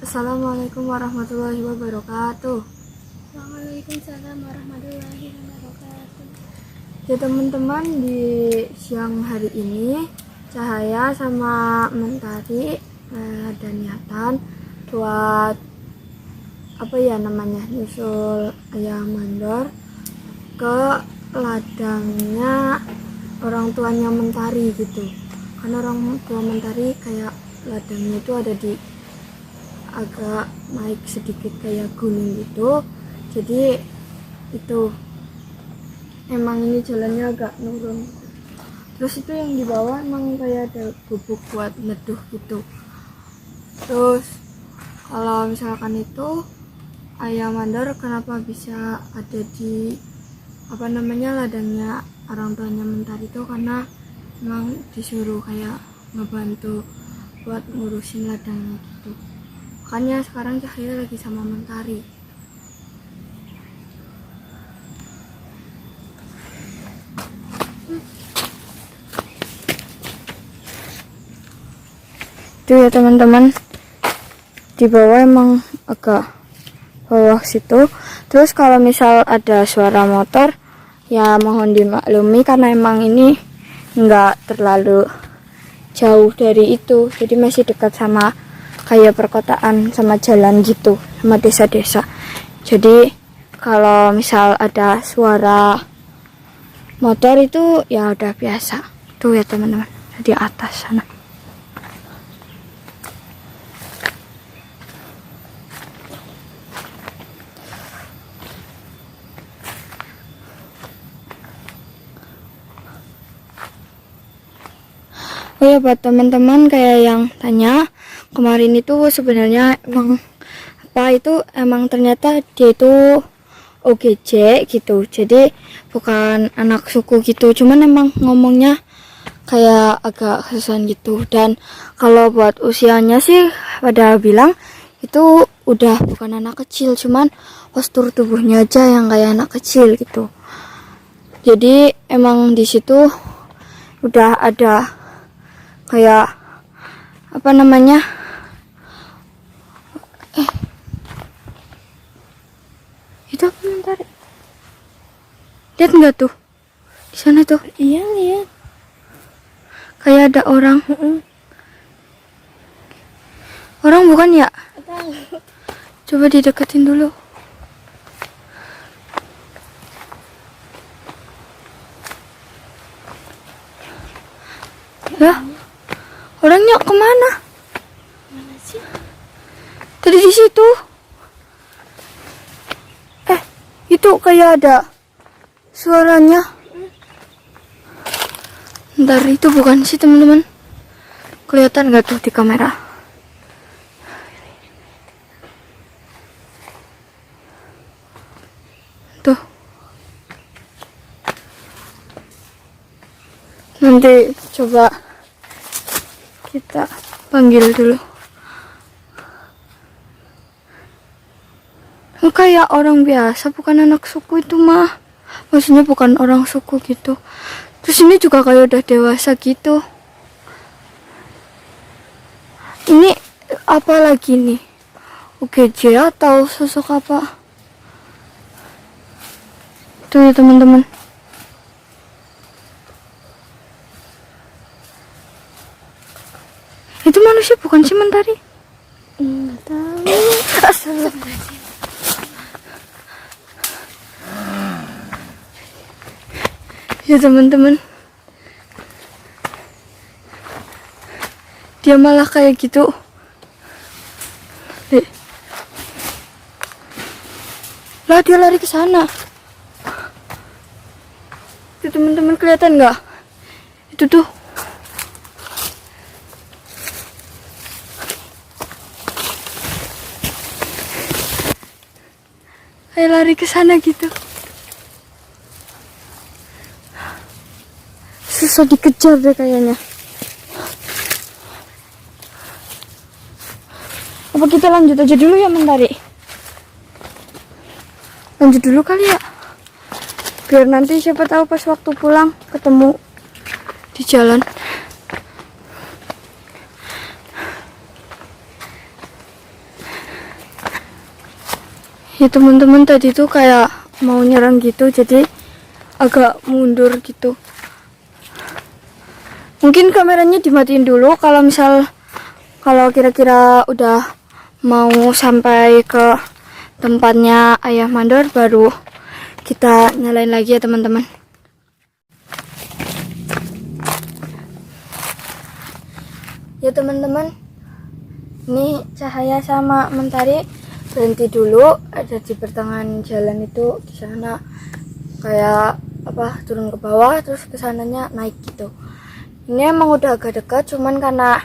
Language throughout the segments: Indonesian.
Assalamualaikum warahmatullahi wabarakatuh. Waalaikumsalam warahmatullahi wabarakatuh. Ya teman-teman, di siang hari ini Cahaya sama Mentari ada niatan buat nyusul ayam mandor ke ladangnya orang tuanya Mentari gitu. Karena orang tua Mentari kayak ladangnya itu ada di agak naik sedikit kayak gunung gitu, jadi itu emang ini jalannya agak nurun. Terus itu yang di bawah emang kayak ada gubuk buat neduh gitu. Terus kalau misalkan itu ayam mandor kenapa bisa ada di ladangnya orang tuanya Mentari itu karena emang disuruh kayak ngebantu buat ngurusin ladangnya gitu. Makanya sekarang Cahaya lagi sama Mentari. Itu ya teman-teman, di bawah emang agak bawah situ. Terus kalau misal ada suara motor ya mohon dimaklumi karena emang ini nggak terlalu jauh dari itu, jadi masih dekat sama kayak perkotaan sama jalan gitu, sama desa-desa. Jadi kalau misal ada suara motor itu ya udah biasa. Tuh ya teman-teman, di atas sana. Oh ya, buat teman-teman kayak yang tanya kemarin itu sebenarnya emang ternyata dia itu OGJ gitu, jadi bukan anak suku gitu, cuman emang ngomongnya kayak agak kesusahan gitu. Dan kalau buat usianya sih pada bilang itu udah bukan anak kecil, cuman postur tubuhnya aja yang kayak anak kecil gitu. Jadi emang di situ udah ada kayak itu apa Mentari? Lihat nggak tuh di sana tuh? Iya, lihat. Kayak ada orang. Orang bukan ya? Tahu. Coba dideketin dulu. Ya, orangnya kemana? Mana sih? Tadi di situ. Itu kayak ada suaranya. Ntar itu bukan sih teman-teman. Kelihatan nggak tuh di kamera? Tuh. Nanti coba kita panggil dulu. Kayak orang biasa, bukan anak suku itu mah. Maksudnya bukan orang suku gitu. Terus ini juga kayak udah dewasa gitu. Ini apa lagi nih? UGJ atau sosok apa? Tuh ya teman-teman. Itu manusia bukan sih Mentari? Nggak tahu. Astagfirullahaladzim. Ya teman-teman, dia malah kayak gitu. Lah dia lari ke sana. Itu teman-teman kelihatan nggak? Itu tuh. Kayak lari ke sana gitu. Susah dikejar deh kayaknya. Apa kita lanjut aja dulu ya Mentari? Lanjut dulu kali ya, biar nanti siapa tahu pas waktu pulang ketemu di jalan. Ya teman-teman, tadi tuh kayak mau nyerang gitu, jadi agak mundur gitu. Mungkin kameranya dimatiin dulu kalau kira-kira udah mau sampai ke tempatnya Ayah Mandor, baru kita nyalain lagi ya teman-teman. Ya teman-teman, ini Cahaya sama Mentari berhenti dulu, ada di pertengahan jalan itu, di sana kayak apa, turun ke bawah terus kesananya naik gitu. Ini emang udah agak dekat, cuman karena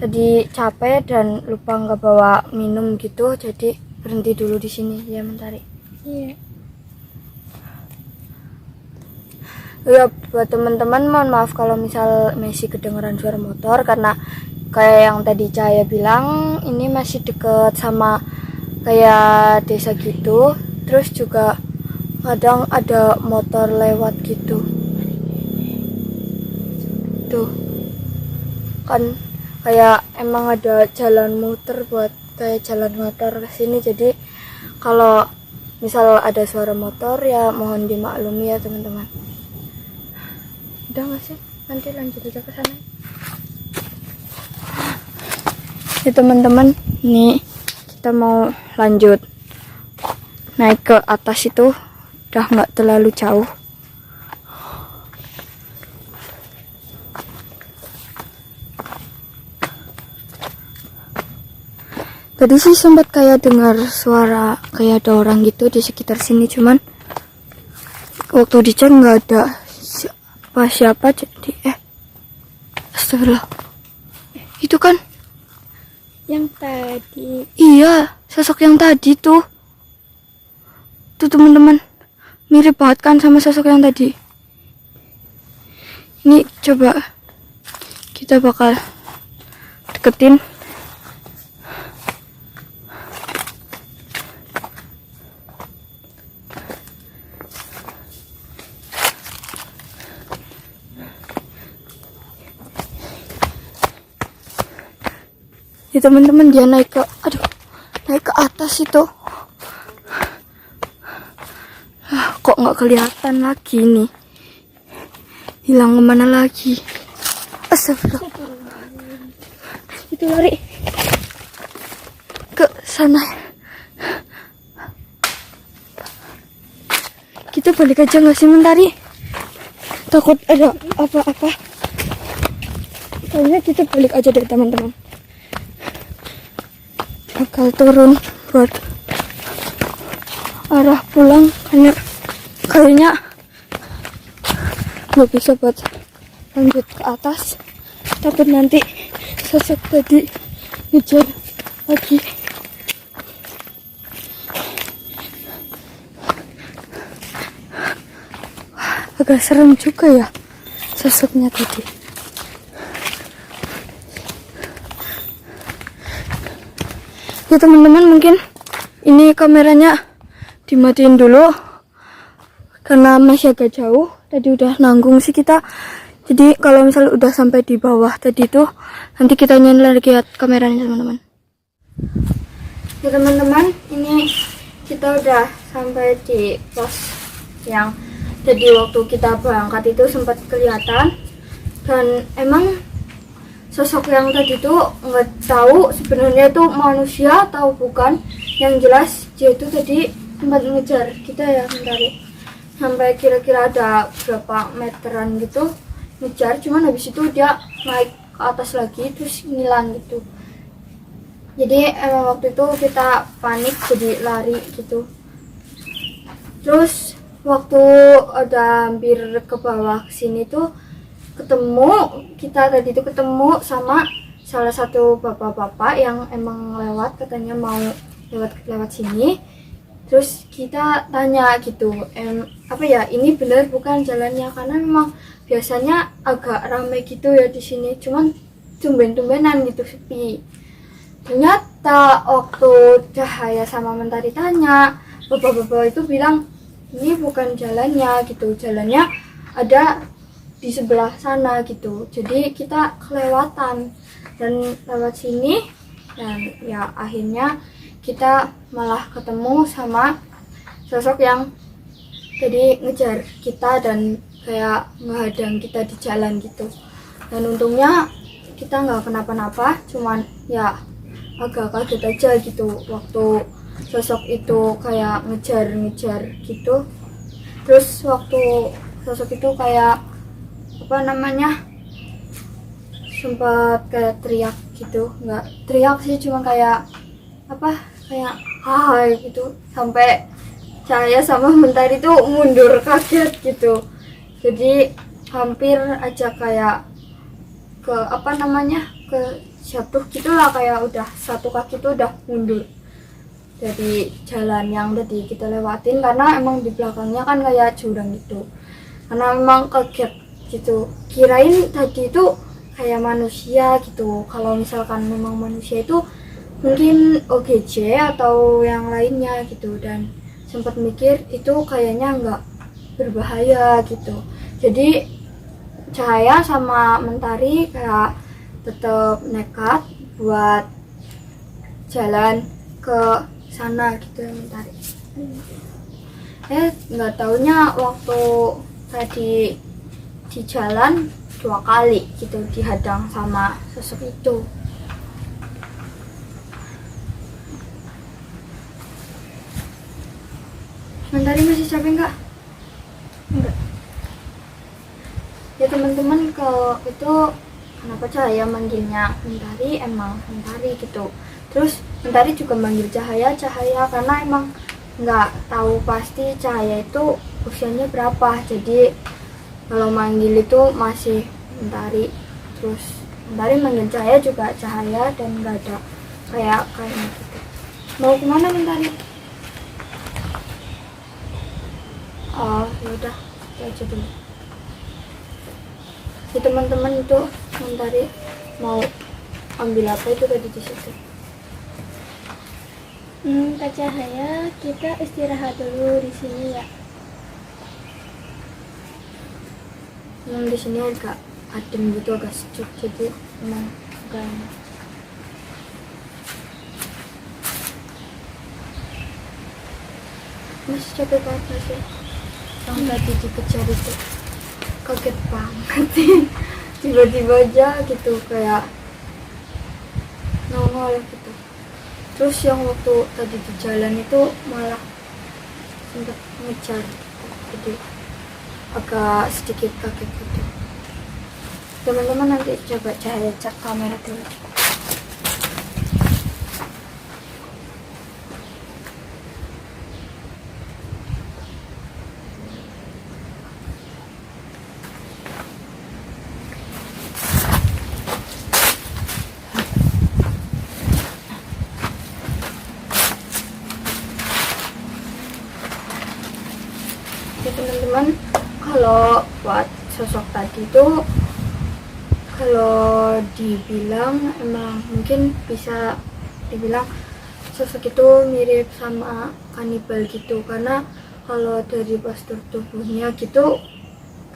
tadi capek dan lupa nggak bawa minum gitu, jadi berhenti dulu di sini ya Mentari. Iya. Ya buat teman-teman, mohon maaf kalau misal masih kedengeran suara motor, karena kayak yang tadi Cahaya bilang, ini masih deket sama kayak desa gitu, terus juga kadang ada motor lewat gitu. Tuh kan kayak emang ada jalan muter buat kayak jalan motor ke sini, jadi kalau misal ada suara motor ya mohon dimaklumi ya teman-teman. Udah nggak sih, nanti lanjut aja ke sana ya teman-teman. Ini kita mau lanjut naik ke atas, itu udah nggak terlalu jauh. Tadi sih sempat kayak dengar suara kayak ada orang gitu di sekitar sini, cuman waktu dicek nggak ada siapa, jadi astagfirullah, itu kan Yang tadi. iya sosok yang tadi tuh teman-teman, mirip banget kan sama sosok yang tadi. Ini coba kita bakal deketin. Ya teman-teman, dia naik ke atas itu. Kok nggak kelihatan lagi nih, hilang kemana lagi? Astagfirullah, itu lari ke sana. Kita balik aja nggak sih Mentari? Takut ada apa-apa. Kayaknya kita balik aja deh teman-teman. Bakal turun buat arah pulang, kayaknya nggak bisa buat lanjut ke atas, takut nanti sosok tadi ngejar lagi. Agak serem juga ya sosoknya tadi. Ya teman-teman, mungkin ini kameranya dimatiin dulu karena masih agak jauh. Tadi udah nanggung sih kita, jadi kalau misalnya udah sampai di bawah tadi tuh, nanti kita nyalain lagi kameranya teman-teman. Ya teman-teman, ini kita udah sampai di pos yang tadi waktu kita berangkat itu sempat kelihatan, dan emang sosok yang tadi tuh nggak tahu sebenarnya itu manusia atau bukan. Yang jelas dia itu tadi sempat ngejar kita ya Mentari, sampai kira-kira ada berapa meteran gitu ngejar, cuman habis itu dia naik ke atas lagi terus ngilang gitu. Jadi emang waktu itu kita panik, jadi lari gitu. Terus waktu ada hampir ke bawah sini tuh kita tadi tuh ketemu sama salah satu bapak-bapak yang emang lewat, katanya mau lewat sini. Terus kita tanya gitu, apa ya, ini bener bukan jalannya, karena memang biasanya agak ramai gitu ya di sini, cuman tumben-tumbenan gitu sepi. Ternyata waktu Cahaya sama Mentari tanya, bapak-bapak itu bilang ini bukan jalannya gitu, jalannya ada di sebelah sana gitu. Jadi kita kelewatan dan lewat sini, dan ya akhirnya kita malah ketemu sama sosok yang jadi ngejar kita dan kayak ngehadang kita di jalan gitu. Dan untungnya kita nggak kenapa-napa, cuman ya agak kaget aja gitu waktu sosok itu kayak ngejar-ngejar gitu. Terus waktu sosok itu kayak apa namanya, sempat kayak teriak gitu, nggak teriak sih, cuma kayak apa, kayak hai gitu, sampai saya sama Mentari tuh mundur kaget gitu. Jadi hampir aja kayak ke apa namanya, ke jatuh gitulah, kayak udah satu kaki tuh udah mundur dari jalan yang tadi kita lewatin, karena emang di belakangnya kan kayak jurang gitu. Karena memang kaget gitu, kirain tadi itu kayak manusia gitu. Kalau misalkan memang manusia itu mungkin OGJ atau yang lainnya gitu, dan sempat mikir itu kayaknya nggak berbahaya gitu. Jadi Cahaya sama Mentari kayak tetap nekat buat jalan ke sana gitu ya Mentari. Nggak taunya waktu tadi di jalan 2 kali gitu dihadang sama sosok itu. Mentari masih capek nggak? Enggak. Ya teman-teman, kalau itu kenapa Cahaya manggilnya Mentari, emang Mentari gitu. Terus Mentari juga manggil Cahaya karena emang nggak tahu pasti Cahaya itu usianya berapa. Jadi kalau manggil itu masih Mentari. Terus Mentari manggil Cahaya juga Cahaya, dan nggak ada kayaknya gitu. Mau kemana Mentari? Oh yaudah, itu aja dulu. Si teman-teman itu Mentari mau ambil apa itu tadi di situ? Kak Cahaya, kita istirahat dulu di sini ya. Yang di sini agak adem gitu, agak sejuk, jadi emang agak enak. Masih capek banget sih yang tadi dikejar itu, kaget banget sih. Tiba-tiba aja gitu kayak nongol gitu. Terus yang waktu tadi di jalan itu malah sempat ngejar gitu. Jadi agak sedikit kaget gitu. Teman-teman nanti coba Cahaya cek kamera dulu. Ya teman-teman, kalau buat sosok tadi itu, kalau dibilang emang mungkin bisa dibilang sosok itu mirip sama kanibal gitu, karena kalau dari postur tubuhnya gitu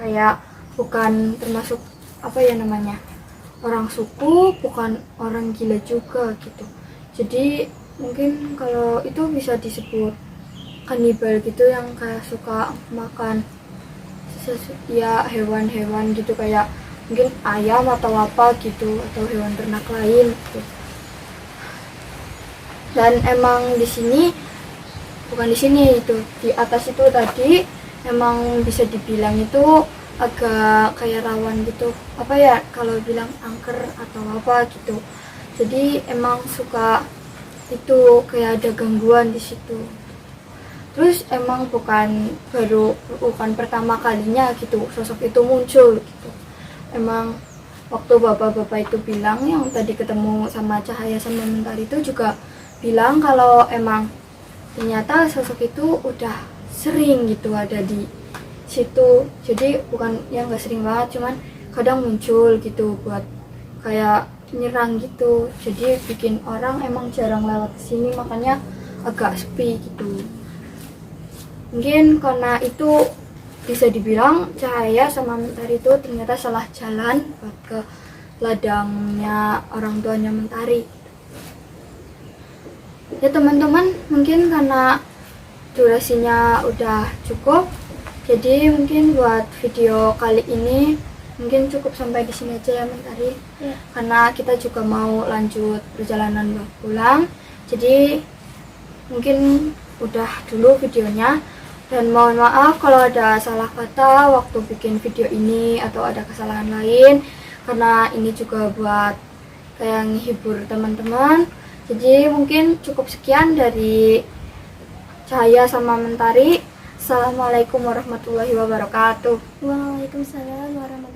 kayak bukan termasuk apa ya namanya, orang suku, bukan orang gila juga gitu. Jadi mungkin kalau itu bisa disebut kanibal gitu, yang kayak suka makan ya hewan-hewan gitu, kayak mungkin ayam atau apa gitu, atau hewan ternak lain gitu. Dan emang di sini, bukan di sini, itu di atas itu tadi emang bisa dibilang itu agak kayak rawan gitu, apa ya kalau bilang angker atau apa gitu. Jadi emang suka itu kayak ada gangguan di situ. Terus emang bukan pertama kalinya gitu sosok itu muncul gitu. Emang waktu bapak-bapak itu bilang, yang tadi ketemu sama Cahaya sama Mentari itu juga bilang kalau emang ternyata sosok itu udah sering gitu ada di situ. Jadi bukan yang gak sering banget, cuman kadang muncul gitu buat kayak nyerang gitu. Jadi bikin orang emang jarang lewat sini, makanya agak sepi gitu. Mungkin karena itu bisa dibilang Cahaya sama Mentari itu ternyata salah jalan buat ke ladangnya orang tuanya Mentari. Ya teman-teman, mungkin karena durasinya udah cukup, jadi mungkin buat video kali ini mungkin cukup sampai di sini aja ya Mentari. Ya. Karena kita juga mau lanjut perjalanan pulang. Jadi mungkin udah dulu videonya, dan mohon maaf kalau ada salah kata waktu bikin video ini atau ada kesalahan lain, karena ini juga buat kayak menghibur teman-teman. Jadi mungkin cukup sekian dari Cahaya sama Mentari. Assalamualaikum warahmatullahi wabarakatuh. Waalaikumsalam warahmatullahi